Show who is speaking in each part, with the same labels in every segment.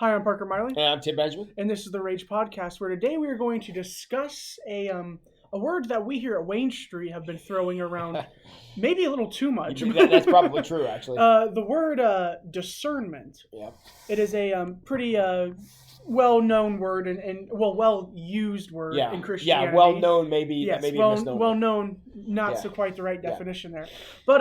Speaker 1: Hi, I'm Parker Miley,
Speaker 2: And I'm Tim Benjamin.
Speaker 1: and this is the Rage Podcast, where today we are going to discuss a word that we here at Wayne Street have been throwing around, maybe a little too much.
Speaker 2: That's probably true, actually.
Speaker 1: The word discernment.
Speaker 2: Yeah.
Speaker 1: It is a pretty well-known word and well-used word in Christianity.
Speaker 2: Yeah, well-known maybe.
Speaker 1: Yes,
Speaker 2: maybe a misnomer.
Speaker 1: well-known, not so quite the right definition there. But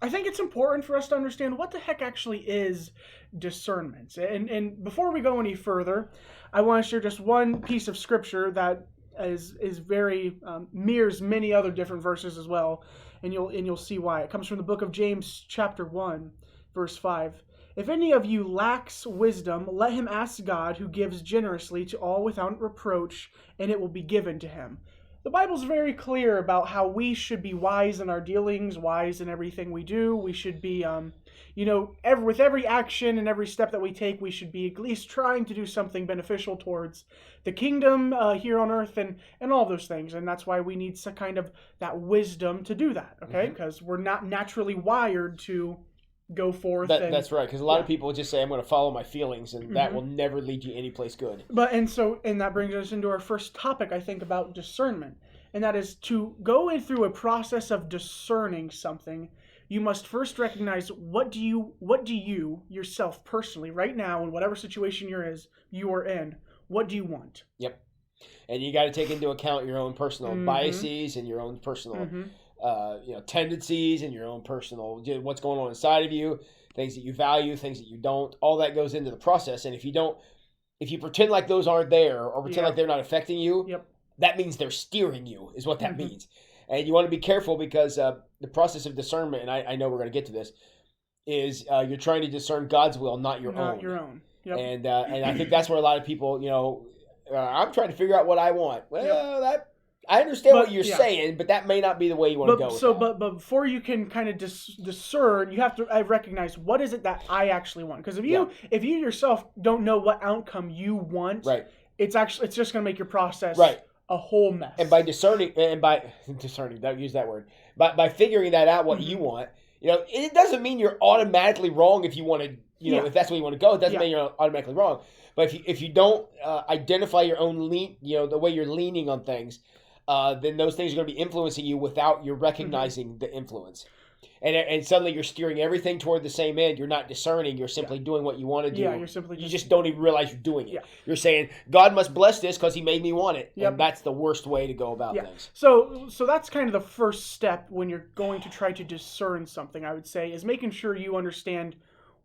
Speaker 1: I think it's important for us to understand what the heck actually is discernment. And before we go any further, I want to share just one piece of scripture that is very mirrors many other different verses as well, and you'll see why. It comes from the book of James, chapter 1, verse 5. If any of you lacks wisdom, let him ask God, who gives generously to all without reproach, and it will be given to him. The Bible's very clear about how we should be wise in our dealings, wise in everything we do. We should be, with every action and every step that we take, we should be at least trying to do something beneficial towards the kingdom here on earth and all those things. And that's why we need some kind of that wisdom to do that, okay? Because we're not naturally wired to go forth.
Speaker 2: That's right, because a lot of people just say, I'm going to follow my feelings, and that will never lead you any place good.
Speaker 1: And that brings us into our first topic, I think, about discernment. And that is to go in through a process of discerning something, you must first recognize what do you yourself personally, right now, in whatever situation you are in, what do you want?
Speaker 2: Yep. And you got to take into account your own personal biases and your own personal tendencies and your own personal, what's going on inside of you, things that you value, things that you don't. All that goes into the process. And if you pretend like those aren't there or pretend like they're not affecting you, that means they're steering you, is what that means. And you want to be careful because the process of discernment, and I know we're going to get to this, is you're trying to discern God's will, not your own.
Speaker 1: Not your own. Yep.
Speaker 2: And I think that's where a lot of people, I'm trying to figure out what I want. Well, I understand what you're saying, but that may not be the way you want to go.
Speaker 1: But before you can kind of discern, you have to recognize what is it that I actually want. Because if you yourself don't know what outcome you want, it's just going to make your process a whole mess.
Speaker 2: And by discerning, don't use that word. By figuring that out, what you want, it doesn't mean you're automatically wrong if you want to. If that's where you want to go, it doesn't mean you're automatically wrong. But if you don't identify your own the way you're leaning on things, then those things are going to be influencing you without you recognizing the influence. And suddenly you're steering everything toward the same end. You're not discerning. You're simply doing what you want to do.
Speaker 1: Yeah, you
Speaker 2: just don't even realize you're doing it.
Speaker 1: Yeah.
Speaker 2: You're saying, God must bless this because he made me want it. Yep. And that's the worst way to go about things.
Speaker 1: So that's kind of the first step when you're going to try to discern something, I would say, is making sure you understand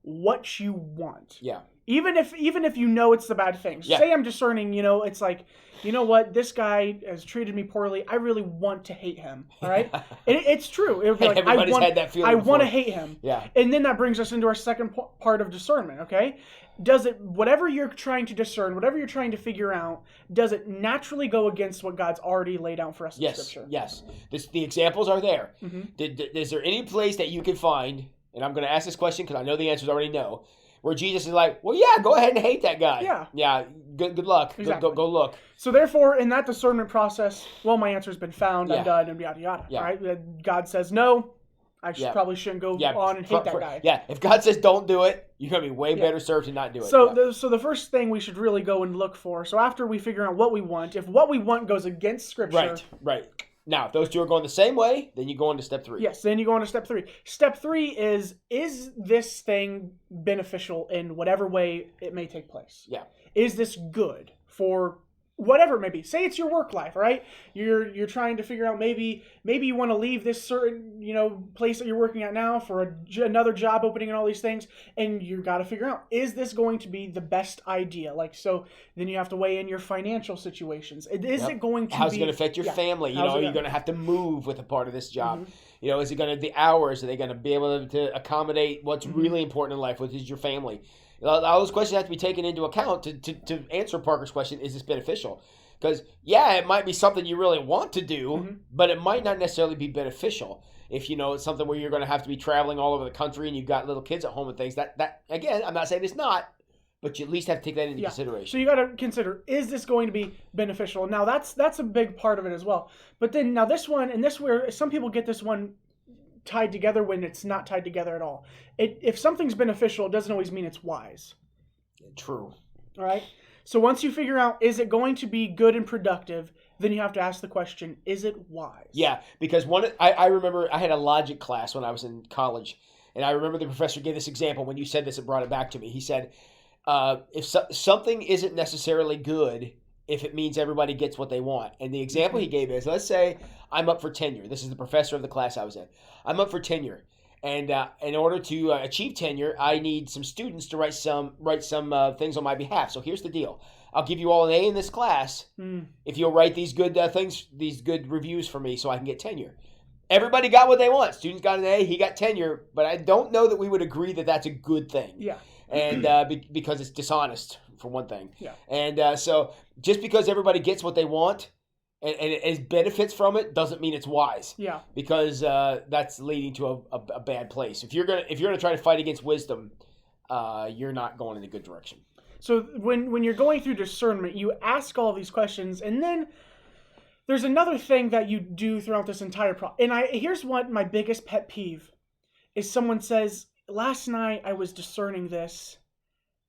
Speaker 1: what you want.
Speaker 2: Yeah.
Speaker 1: Even if you know it's the bad thing. Say I'm discerning, it's like, you know what, this guy has treated me poorly. I really want to hate him. All right? It's true. It would be like,
Speaker 2: everybody's had that feeling before.
Speaker 1: want to hate him.
Speaker 2: Yeah.
Speaker 1: And then that brings us into our second part of discernment, okay? Whatever you're trying to discern, whatever you're trying to figure out, does it naturally go against what God's already laid out for us in Scripture?
Speaker 2: Yes. The examples are there. Is there any place that you can find, and I'm going to ask this question because I know the answer is already no, where Jesus is like, well, yeah, go ahead and hate that guy.
Speaker 1: Yeah.
Speaker 2: Yeah, good luck.
Speaker 1: Exactly.
Speaker 2: Go look.
Speaker 1: So therefore, in that discernment process, well, my answer's been found, I'm done, and yada, yada.
Speaker 2: Yeah.
Speaker 1: Right? God says, no, I probably shouldn't go on and hate that guy.
Speaker 2: Yeah, if God says don't do it, you're going to be way better served to not do it.
Speaker 1: So the first thing we should really go and look for, so after we figure out what we want, if what we want goes against Scripture.
Speaker 2: Right. Now, if those two are going the same way, then you go on to step 3.
Speaker 1: Yes, then you go on to step 3. Step 3 is this thing beneficial in whatever way it may take place?
Speaker 2: Yeah.
Speaker 1: Is this good for whatever it may be? Say it's your work life, right? You're trying to figure out maybe you want to leave this certain place that you're working at now for another job opening and all these things, and you got to figure out, is this going to be the best idea? So then you have to weigh in your financial situations. Is it going to
Speaker 2: how's it going to affect your family? Are you going to have to move with a part of this job? Is it going to the hours? Are they going to be able to accommodate what's really important in life, which is your family? All those questions have to be taken into account to answer Parker's question, is this beneficial? Because, it might be something you really want to do, but it might not necessarily be beneficial. If, it's something where you're going to have to be traveling all over the country and you've got little kids at home and things, that again, I'm not saying it's not, but you at least have to take that into consideration.
Speaker 1: So you got to consider, is this going to be beneficial? Now, that's a big part of it as well. But then, now this one, and this where some people get this one tied together when it's not tied together at all. If something's beneficial, it doesn't always mean it's wise.
Speaker 2: True.
Speaker 1: All right. So once you figure out, is it going to be good and productive, then you have to ask the question, is it wise?
Speaker 2: Yeah, because I remember I had a logic class when I was in college, and I remember the professor gave this example. When you said this, it brought it back to me. He said, if something isn't necessarily good, if it means everybody gets what they want. And the example he gave is, let's say I'm up for tenure. This is the professor of the class I was in. I'm up for tenure. And in order to achieve tenure, I need some students to write some things on my behalf. So here's the deal: I'll give you all an A in this class if you'll write these good things, these good reviews for me, so I can get tenure. Everybody got what they want. Students got an A, he got tenure, but I don't know that we would agree that that's a good thing.
Speaker 1: Yeah.
Speaker 2: And because it's dishonest, for one thing.
Speaker 1: Yeah.
Speaker 2: And so just because everybody gets what they want and it benefits from it doesn't mean it's wise.
Speaker 1: Yeah.
Speaker 2: Because that's leading to a bad place. If you're gonna try to fight against wisdom, you're not going in a good direction.
Speaker 1: So when you're going through discernment, you ask all these questions, and then there's another thing that you do throughout this entire process. And here's what my biggest pet peeve is: someone says, last night I was discerning this,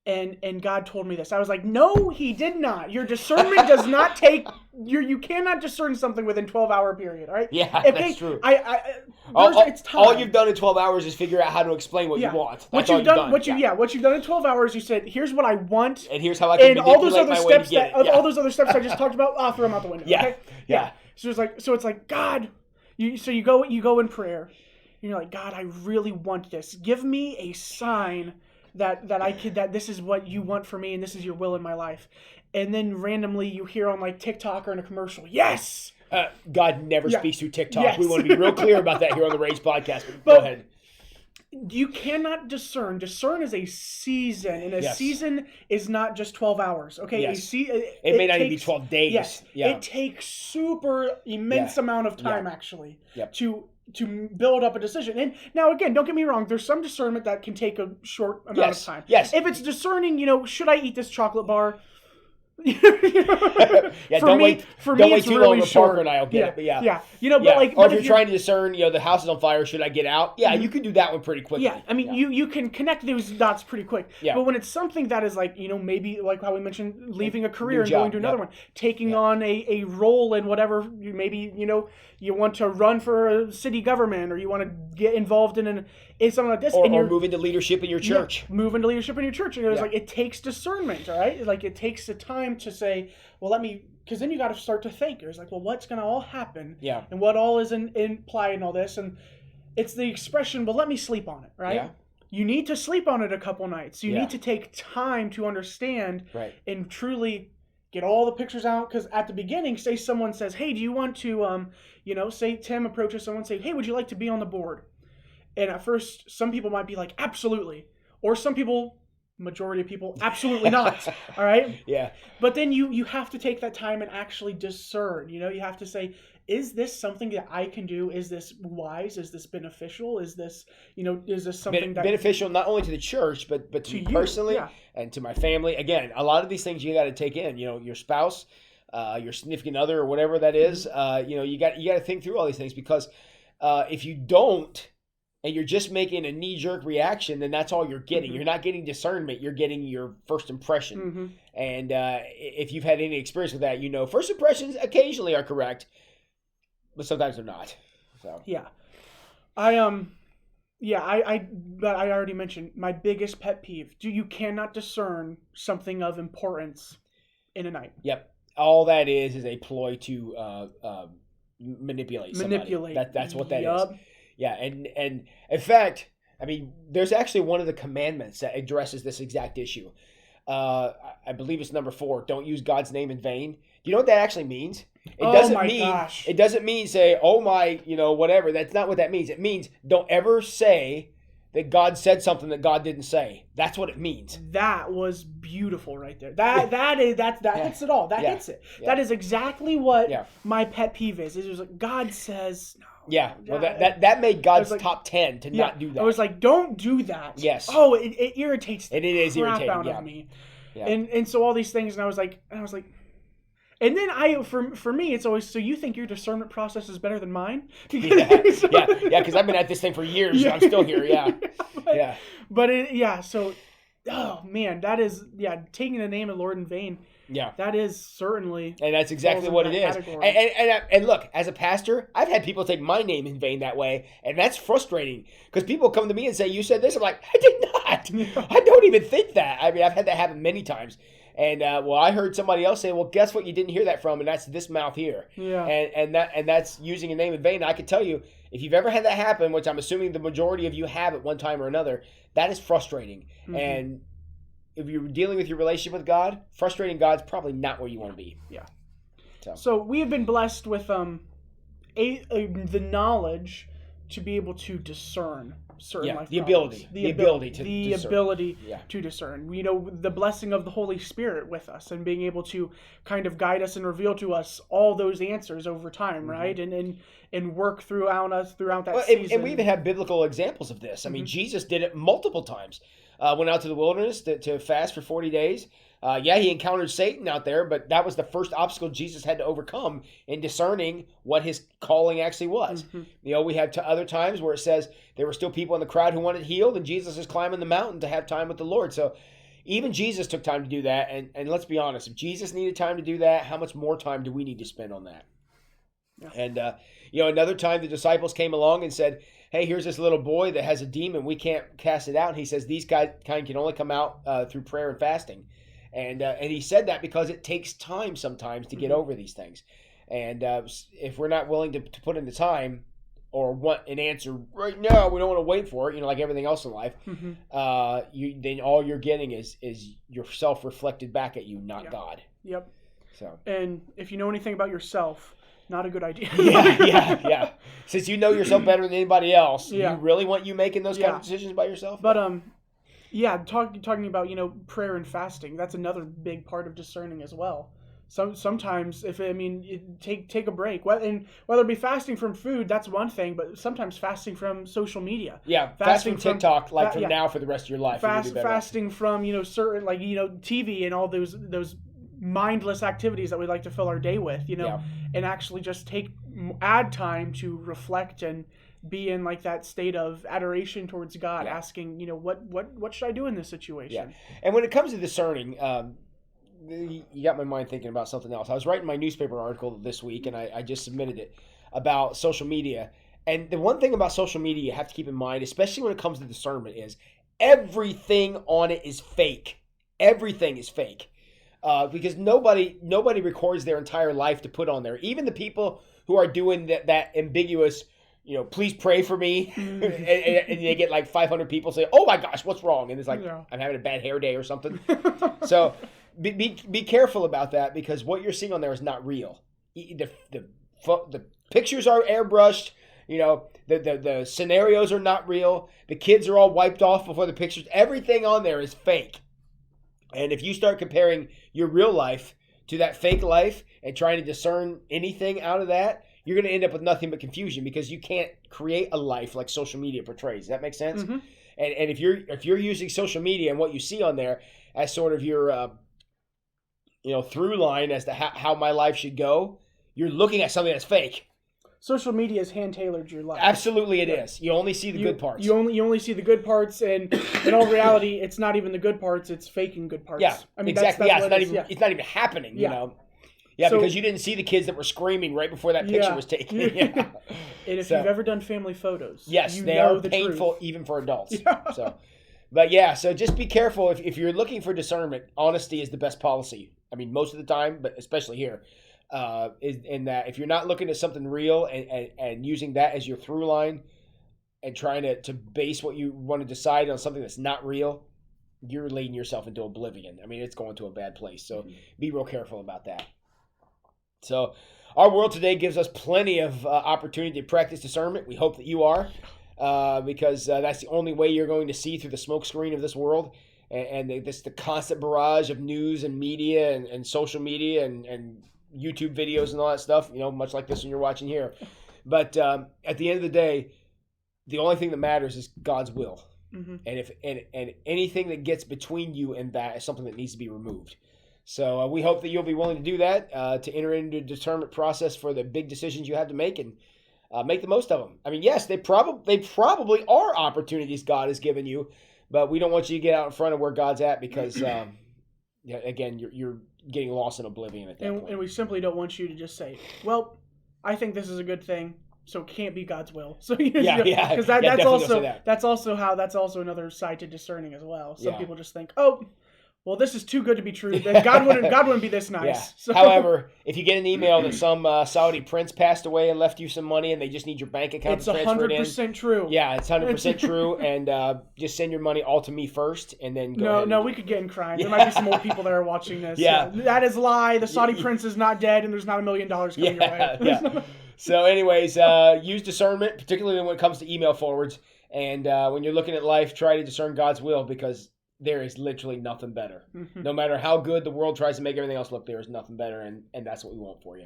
Speaker 1: and God told me this. I was like, no, he did not. Your discernment does not take. You cannot discern something within 12-hour period. All right?
Speaker 2: Yeah, that's true.
Speaker 1: It's time.
Speaker 2: All you've done in 12 hours is figure out how to explain what you want. That's what you've done. What
Speaker 1: you've done in 12 hours, you said, here's what I want,
Speaker 2: and here's how I can manipulate my way to get it.
Speaker 1: All those other steps I just talked about, I'll throw them out the window.
Speaker 2: Yeah.
Speaker 1: Okay? Yeah. So it's like God. You go in prayer, and you're like, God, I really want this. Give me a sign that this is what you want for me, and this is your will in my life. And then randomly you hear on like TikTok or in a commercial, yes.
Speaker 2: God never speaks through TikTok.
Speaker 1: Yes.
Speaker 2: We want to be real clear about that here on the Rage Podcast. But go ahead.
Speaker 1: You cannot discern. Discern is a season, and a season is not just 12 hours. Okay,
Speaker 2: yes. It may not even be 12 days.
Speaker 1: Yes, it takes immense amount of time actually to build up a decision. And now again, don't get me wrong. There's some discernment that can take a short amount of time.
Speaker 2: Yes.
Speaker 1: If it's discerning, should I eat this chocolate bar?
Speaker 2: Don't wait too long for Parker and I'll get it. But or if you're trying to discern, the house is on fire, should I get out? Yeah, you can do that one pretty quickly.
Speaker 1: Yeah, I mean, you can connect those dots pretty quick.
Speaker 2: Yeah.
Speaker 1: But when it's something that is like, maybe like how we mentioned, leaving a career and going to another one, taking on a role in whatever, maybe, you want to run for a city government, or you want to get involved in something like this.
Speaker 2: Or move into leadership in your church.
Speaker 1: Move into leadership in your church. And it's like, it takes discernment, all right? Like, it takes the time to say, well, because then you got to start to think. It's like, well, what's going to all happen?
Speaker 2: Yeah.
Speaker 1: And what all is implied in all this? And it's the expression, well, let me sleep on it, right?
Speaker 2: Yeah.
Speaker 1: You need to sleep on it a couple nights. You need to take time to understand and truly get all the pictures out. Because at the beginning, say someone says, hey, do you want to, say Tim approaches someone, say, hey, would you like to be on the board? And at first, some people might be like, absolutely. Or some people, majority of people, absolutely not. All right?
Speaker 2: Yeah.
Speaker 1: But then you have to take that time and actually discern. You have to say, is this something that I can do? Is this wise? Is this beneficial? Is this, is this something that...
Speaker 2: Beneficial not only to the church, but to me personally and to my family. Again, a lot of these things you got to take in. Your spouse, your significant other, or whatever that is. You got to think through all these things, because if you don't, and you're just making a knee-jerk reaction, then that's all you're getting. You're not getting discernment. You're getting your first impression. And if you've had any experience with that, first impressions occasionally are correct, but sometimes they're not. So
Speaker 1: yeah, but I already mentioned my biggest pet peeve. You cannot discern something of importance in a night.
Speaker 2: Yep. All that is a ploy to manipulate somebody. That's what that is. Yeah, and in fact, I mean, there's actually one of the commandments that addresses this exact issue. I believe it's number 4. Don't use God's name in vain. Do you know what that actually means? It doesn't mean say, oh my, whatever. That's not what that means. It means don't ever say that God said something that God didn't say. That's what it means.
Speaker 1: That was beautiful right there. That hits it all. That hits it. Yeah. That is exactly what my pet peeve is. It was like, God says no.
Speaker 2: Yeah, well, that made God's top 10 to not do that.
Speaker 1: I was like, don't do that.
Speaker 2: Yes.
Speaker 1: Oh, it irritates the
Speaker 2: crap irritating,
Speaker 1: out of me. Yeah. And so all these things, and I was like, and then for me, it's always, so you think your discernment process is better than mine?
Speaker 2: Because I've been at this thing for years, and I'm still here. Yeah,
Speaker 1: but so Oh man, that is taking the name of the Lord in vain.
Speaker 2: Yeah,
Speaker 1: that is certainly,
Speaker 2: and that's exactly what it is. And look, as a pastor, I've had people take my name in vain that way, and that's frustrating because people come to me and say, "You said this." I'm like, "I did not. I don't even think that." I mean, I've had that happen many times. And I heard somebody else say, "Well, guess what? You didn't hear that from, and that's this mouth here."
Speaker 1: Yeah.
Speaker 2: And that's using a name in vain. I can tell you, if you've ever had that happen, which I'm assuming the majority of you have at one time or another, that is frustrating. Mm-hmm. And if you're dealing with your relationship with God, frustrating God's probably not where you want to be.
Speaker 1: Yeah. So we have been blessed with the knowledge to be able to discern certain life problems.
Speaker 2: The ability
Speaker 1: to discern. You know, the blessing of the Holy Spirit with us and being able to kind of guide us and reveal to us all those answers over time, mm-hmm. right? And work throughout that season.
Speaker 2: And we even have biblical examples of this. I mean, Jesus did it multiple times. Went out to the wilderness to fast for 40 days. He encountered Satan out there, but that was the first obstacle Jesus had to overcome in discerning what his calling actually was. Mm-hmm. You know, we had other times where it says there were still people in the crowd who wanted healed, and Jesus is climbing the mountain to have time with the Lord. So even Jesus took time to do that. And let's be honest, if Jesus needed time to do that, how much more time do we need to spend on that? Yeah. And, another time the disciples came along and said, "Hey, here's this little boy that has a demon. We can't cast it out." And he says, "These kind can only come out through prayer and fasting." And he said that because it takes time sometimes to get mm-hmm. over these things. And if we're not willing to put in the time or want an answer right now, we don't want to wait for it, like everything else in life, mm-hmm. Then all you're getting is yourself reflected back at you, not God.
Speaker 1: Yep. So. And if you know anything about yourself, not a good idea.
Speaker 2: Yeah. Since you know yourself better than anybody else, do you really want you making those kind of decisions by yourself?
Speaker 1: But talking about prayer and fasting, that's another big part of discerning as well. Sometimes take a break, whether it be fasting from food, that's one thing, but sometimes fasting from social media.
Speaker 2: Yeah, fasting from TikTok from now for the rest of your life.
Speaker 1: Fasting from certain TV and all those mindless activities that we like to fill our day with, and actually just add time to reflect and be in that state of adoration towards God, asking, what should I do in this situation?
Speaker 2: Yeah. And when it comes to discerning, you got my mind thinking about something else. I was writing my newspaper article this week, and I just submitted it about social media. And the one thing about social media you have to keep in mind, especially when it comes to discernment, is everything on it is fake. Everything is fake. Because nobody records their entire life to put on there. Even the people who are doing that ambiguous, please pray for me, and they get 500 people say, "Oh my gosh, what's wrong?" And it's I'm having a bad hair day or something. So be careful about that, because what you're seeing on there is not real. The pictures are airbrushed. The scenarios are not real. The kids are all wiped off before the pictures. Everything on there is fake. And if you start comparing your real life to that fake life and trying to discern anything out of that, you're going to end up with nothing but confusion, because you can't create a life like social media portrays. Does that make sense? Mm-hmm. And if you're using social media and what you see on there as sort of your through line as to how my life should go, you're looking at something that's fake.
Speaker 1: Social media has hand-tailored your life.
Speaker 2: Absolutely it is. You only see the good parts.
Speaker 1: You only see the good parts, and in all reality, it's not even the good parts, it's faking good parts.
Speaker 2: Yeah, exactly. It's not even happening, Yeah, so, because you didn't see the kids that were screaming right before that picture was taken. Yeah.
Speaker 1: And if you've ever done family photos,
Speaker 2: yes, they are painful truth. Even for adults. Yeah. So just be careful. If you're looking for discernment, honesty is the best policy. I mean, most of the time, but especially here. Is in that if you're not looking at something real and using that as your through line and trying to base what you want to decide on something that's not real, you're leading yourself into oblivion. I mean, it's going to a bad place. So be real careful about that. So our world today gives us plenty of opportunity to practice discernment. We hope that you are, because that's the only way you're going to see through the smoke screen of this world. And the constant barrage of news and media and social media and YouTube videos and all that stuff, much like this one you're watching here. But at the end of the day, the only thing that matters is God's will. Mm-hmm. And anything that gets between you and that is something that needs to be removed. So we hope that you'll be willing to do that, to enter into the discernment process for the big decisions you have to make, and make the most of them. I mean, yes, they probably are opportunities God has given you, but we don't want you to get out in front of where God's at because, again, you're getting lost in oblivion at that point.
Speaker 1: And we simply don't want you to just say, well, I think this is a good thing, so it can't be God's will. So because that's also another side to discerning as well. Some people just think, oh, well, this is too good to be true. God wouldn't be this nice.
Speaker 2: Yeah.
Speaker 1: So.
Speaker 2: However, if you get an email that some Saudi prince passed away and left you some money, and they just need your bank account to transfer it in,
Speaker 1: it's 100% true.
Speaker 2: Yeah, it's 100% true. And just send your money all to me first, and then go ahead.
Speaker 1: No, we could get in crime. There might be some more people that are watching this.
Speaker 2: Yeah,
Speaker 1: that is a lie. The Saudi prince is not dead, and there's not $1 million coming your way.
Speaker 2: Yeah. So, anyways, use discernment, particularly when it comes to email forwards, and when you're looking at life, try to discern God's will because there is literally nothing better. Mm-hmm. No matter how good the world tries to make everything else look, there is nothing better, and that's what we want for you.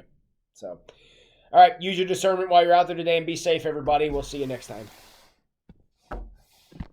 Speaker 2: So, all right, use your discernment while you're out there today, and be safe, everybody. We'll see you next time.